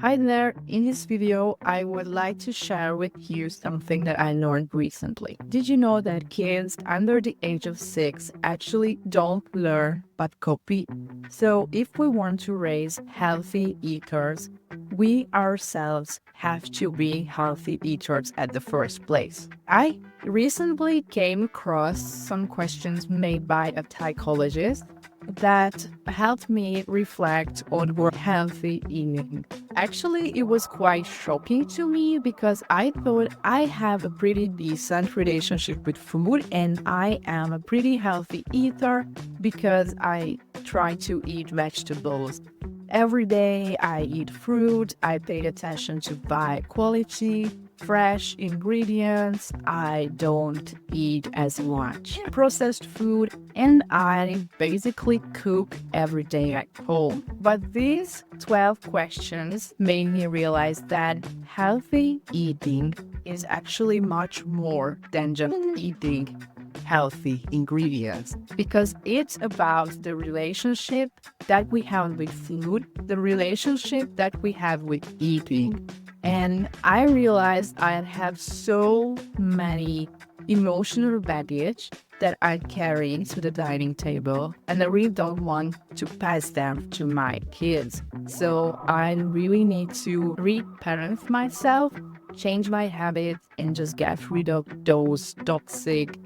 Hi there, in this video I would like to share with you something that I learned recently. Did you know that kids under the age of 6 actually don't learn but copy? So if we want to raise healthy eaters, we ourselves have to be healthy eaters at the first place. I recently came across some questions made by a psychologist that helped me reflect on what healthy eating. Actually, it was quite shocking to me because I thought I have a pretty decent relationship with food and I am a pretty healthy eater because I try to eat vegetables. Every day I eat fruit, I pay attention to buy quality, fresh ingredients, I don't eat as much processed food, and I basically cook every day at home. But these 12 questions made me realize that healthy eating is actually much more than just eating healthy ingredients because it's about the relationship that we have with food, the relationship that we have with eating. And I realized I have so many emotional baggage that I carry to the dining table, and I really don't want to pass them to my kids. So I really need to reparent myself, change my habits, and just get rid of those toxic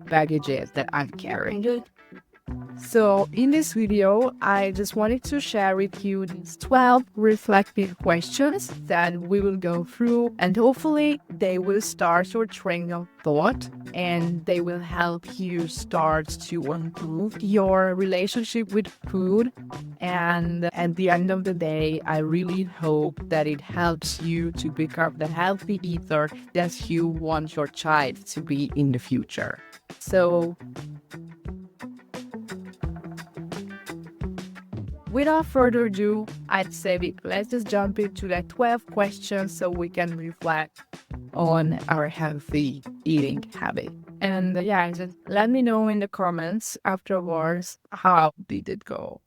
baggages that I'm carrying. So in this video, I just wanted to share with you these 12 reflective questions that we will go through, and hopefully they will start your train of thought and they will help you start to improve your relationship with food. And at the end of the day, I really hope that it helps you to become the healthy eater that you want your child to be in the future. So without further ado, I'd say let's just jump into the 12 questions so we can reflect on our healthy eating habit. And yeah, just let me know in the comments afterwards how did it go.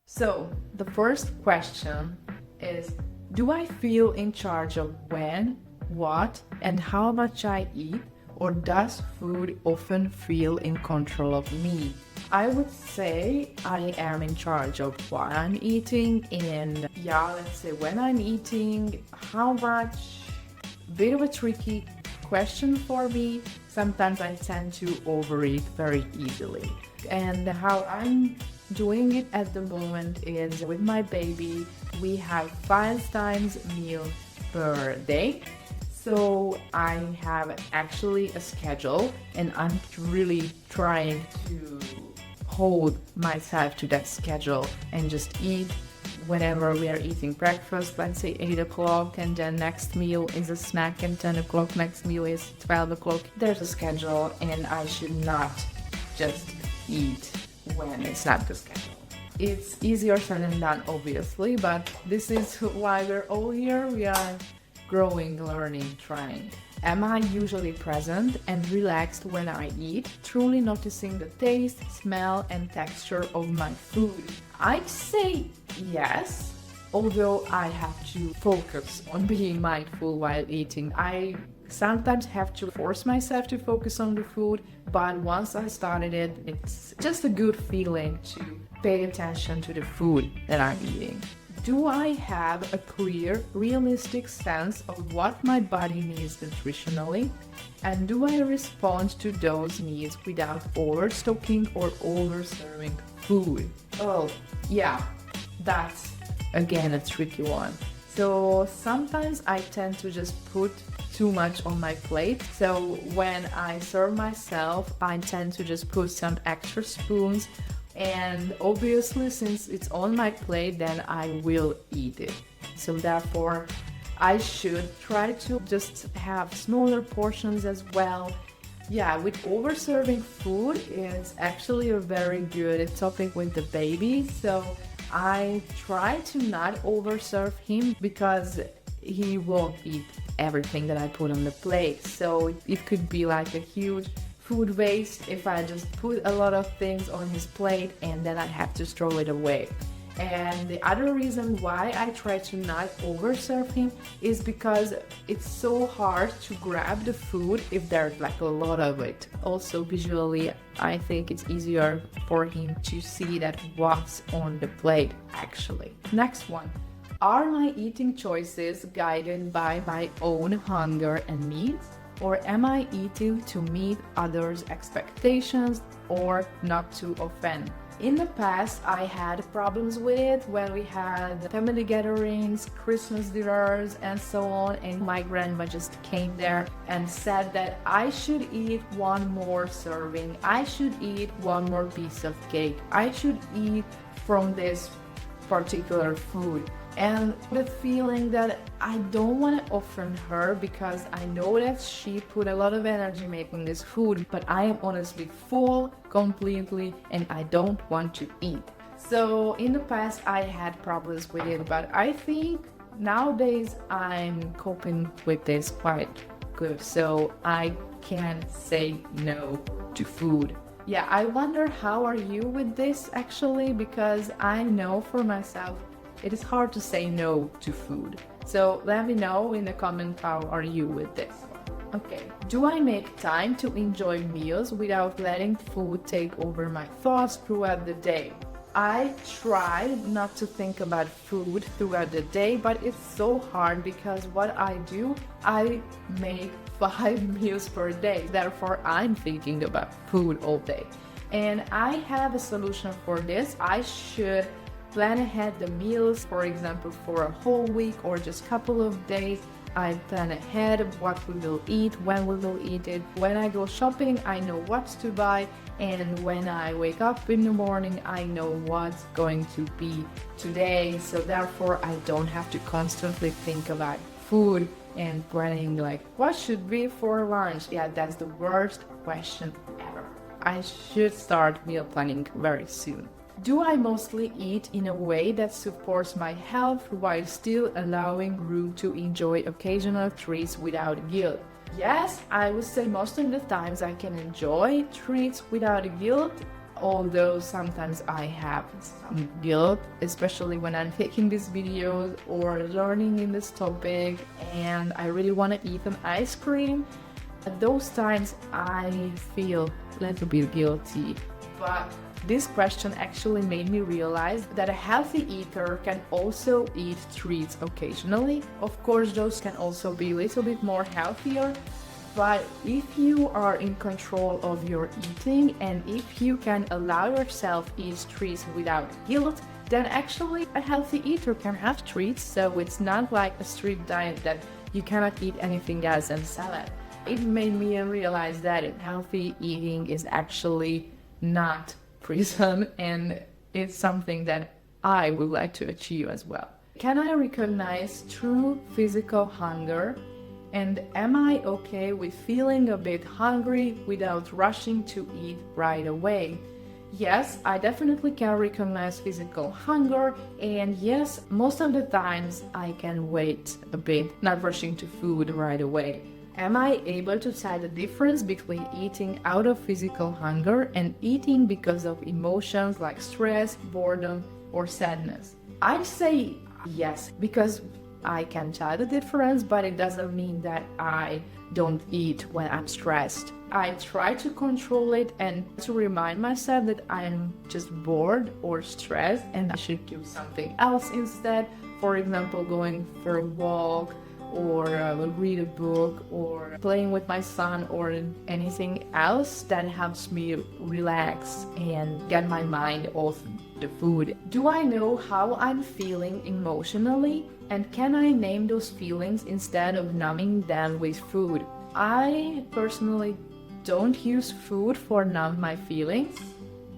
So the first question is, do I feel in charge of when, what, and how much I eat, or does food often feel in control of me? I would say I am in charge of what I'm eating, and yeah, let's say when I'm eating, how much, bit of a tricky question for me. Sometimes I tend to overeat very easily. And how I'm doing it at the moment is with my baby, we have 5 times meal per day. So I have actually a schedule and I'm really trying to hold myself to that schedule and just eat whenever we are eating breakfast, let's say 8 o'clock, and then next meal is a snack, and 10 o'clock, next meal is 12 o'clock. There's a schedule and I should not just eat when it's not the schedule. It's easier said than done, obviously, but this is why we're all here. We are growing, learning, trying. Am I usually present and relaxed when I eat, truly noticing the taste, smell, and texture of my food? I'd say yes, although I have to focus on being mindful while eating. I sometimes have to force myself to focus on the food, but once I started it, it's just a good feeling to pay attention to the food that I'm eating. Do I have a clear, realistic sense of what my body needs nutritionally? And do I respond to those needs without overstocking or overserving food? Oh, yeah, that's again a tricky one. So sometimes I tend to just put too much on my plate. So when I serve myself, I tend to just put some extra spoons. And obviously, since it's on my plate, then I will eat it. So therefore, I should try to just have smaller portions as well. Yeah, with overserving food is actually a very good topic with the baby. So I try to not overserve him because he won't eat everything that I put on the plate. So it could be like a huge food waste if I just put a lot of things on his plate and then I have to throw it away. And the other reason why I try to not overserve him is because it's so hard to grab the food if there's like a lot of it. Also visually, I think it's easier for him to see that what's on the plate actually. Next one. Are my eating choices guided by my own hunger and needs? Or am I eating to meet others' expectations or not to offend? In the past, I had problems with it when we had family gatherings, Christmas dinners, and so on. And my grandma just came there and said that I should eat one more serving. I should eat one more piece of cake. I should eat from this particular food. And the feeling that I don't want to offend her because I know that she put a lot of energy making this food, but I am honestly full completely and I don't want to eat. So in the past I had problems with it, but I think nowadays I'm coping with this quite good. So I can say no to food. Yeah, I wonder how are you with this actually, because I know for myself it is hard to say no to food. So let me know in the comment how are you with this. Okay, do I make time to enjoy meals without letting food take over my thoughts throughout the day? I try not to think about food throughout the day, but it's so hard because what I do, I make 5 meals per day. Therefore, I'm thinking about food all day. And I have a solution for this. I should plan ahead the meals, for example, for a whole week or just a couple of days. I plan ahead what we will eat, when we will eat it. When I go shopping, I know what to buy. And when I wake up in the morning, I know what's going to be today. So therefore, I don't have to constantly think about food and planning like, what should be for lunch? Yeah, that's the worst question ever. I should start meal planning very soon. Do I mostly eat in a way that supports my health while still allowing room to enjoy occasional treats without guilt? Yes, I would say most of the times I can enjoy treats without guilt, although sometimes I have some guilt, especially when I'm taking these videos or learning in this topic and I really want to eat an ice cream. At those times I feel a little bit guilty, but this question actually made me realize that a healthy eater can also eat treats occasionally. Of course, those can also be a little bit more healthier, but if you are in control of your eating and if you can allow yourself eat treats without guilt, then actually a healthy eater can have treats. So it's not like a strict diet that you cannot eat anything else than salad. It made me realize that healthy eating is actually not prison, and it's something that I would like to achieve as well. Can I recognize true physical hunger? And am I okay with feeling a bit hungry without rushing to eat right away? Yes, I definitely can recognize physical hunger, and yes, most of the times I can wait a bit, not rushing to food right away. Am I able to tell the difference between eating out of physical hunger and eating because of emotions like stress, boredom, or sadness? I'd say yes, because I can tell the difference, but it doesn't mean that I don't eat when I'm stressed. I try to control it and to remind myself that I'm just bored or stressed and I should do something else instead. For example, going for a walk, or read a book, or playing with my son, or anything else that helps me relax and get my mind off the food. Do I know how I'm feeling emotionally? And can I name those feelings instead of numbing them with food? I personally don't use food for numb my feelings,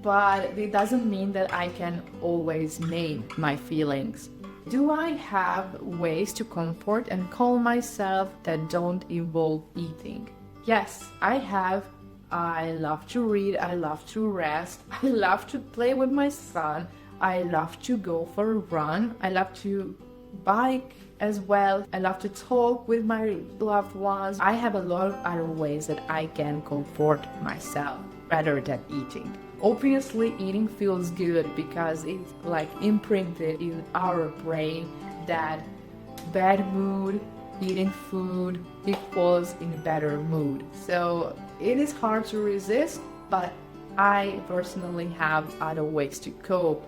but it doesn't mean that I can always name my feelings. Do I have ways to comfort and calm myself that don't involve eating? Yes, I have. I love to read, I love to rest, I love to play with my son, I love to go for a run, I love to bike as well, I love to talk with my loved ones. I have a lot of other ways that I can comfort myself. rather than eating. Obviously, eating feels good because it's like imprinted in our brain that bad mood, eating food equals in a better mood. So it is hard to resist, but I personally have other ways to cope.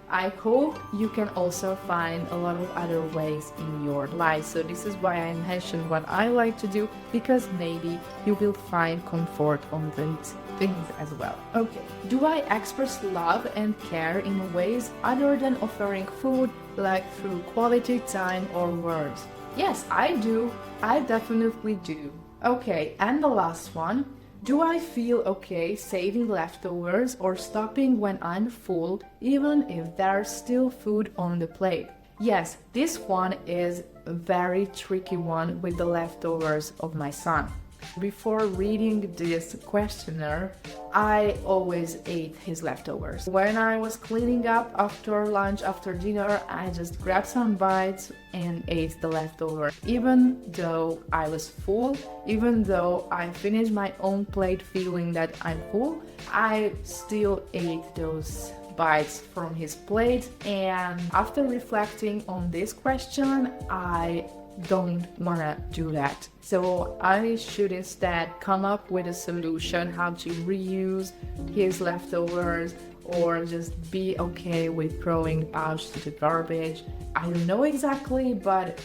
I hope you can also find a lot of other ways in your life. So this is why I mentioned what I like to do, because maybe you will find comfort on these things as well. Okay, do I express love and care in ways other than offering food, like through quality time or words? Yes, I do. I definitely do. Okay, and the last one. Do I feel okay saving leftovers or stopping when I'm full, even if there's still food on the plate? Yes, this one is a very tricky one with the leftovers of my son. Before reading this questionnaire, I always ate his leftovers. When I was cleaning up after lunch, after dinner, I just grabbed some bites and ate the leftover. Even though I was full, even though I finished my own plate feeling that I'm full, I still ate those bites from his plate. And after reflecting on this question, I don't wanna do that. So I should instead come up with a solution how to reuse his leftovers, or just be okay with throwing out to the garbage. I don't know exactly, but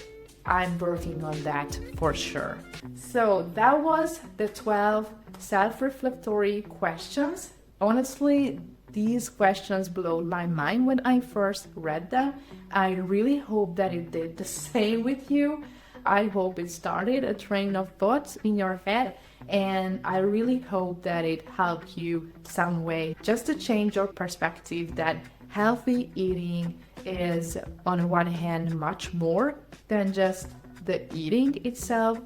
I'm working on that for sure. So that was the 12 self-reflectory questions. Honestly, these questions blew my mind when I first read them. I really hope that it did the same with you. I hope it started a train of thoughts in your head, and I really hope that it helped you some way just to change your perspective that healthy eating is on one hand much more than just the eating itself.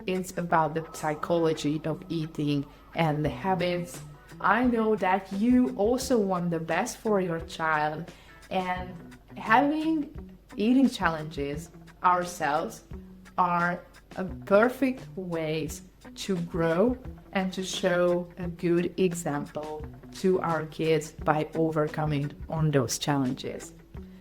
It's about the psychology of eating and the habits. I know that you also want the best for your child, and having eating challenges ourselves are a perfect ways to grow and to show a good example to our kids by overcoming on those challenges.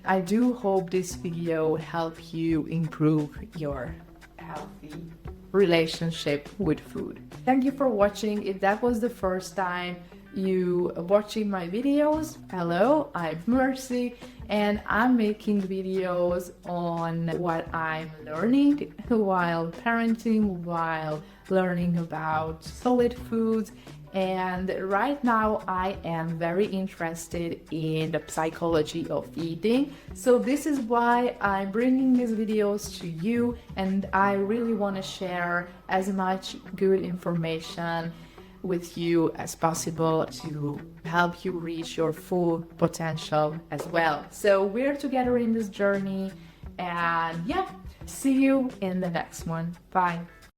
I do hope this video helped you improve your healthy relationship with food. Thank you for watching. If that was the first time you watching my videos, hello, I'm Mercy, and I'm making videos on what I'm learning while parenting, while learning about solid foods. And right now I am very interested in the psychology of eating. So this is why I'm bringing these videos to you, and I really want to share as much good information with you as possible to help you reach your full potential as well. So we're together in this journey, and yeah, see you in the next one. Bye.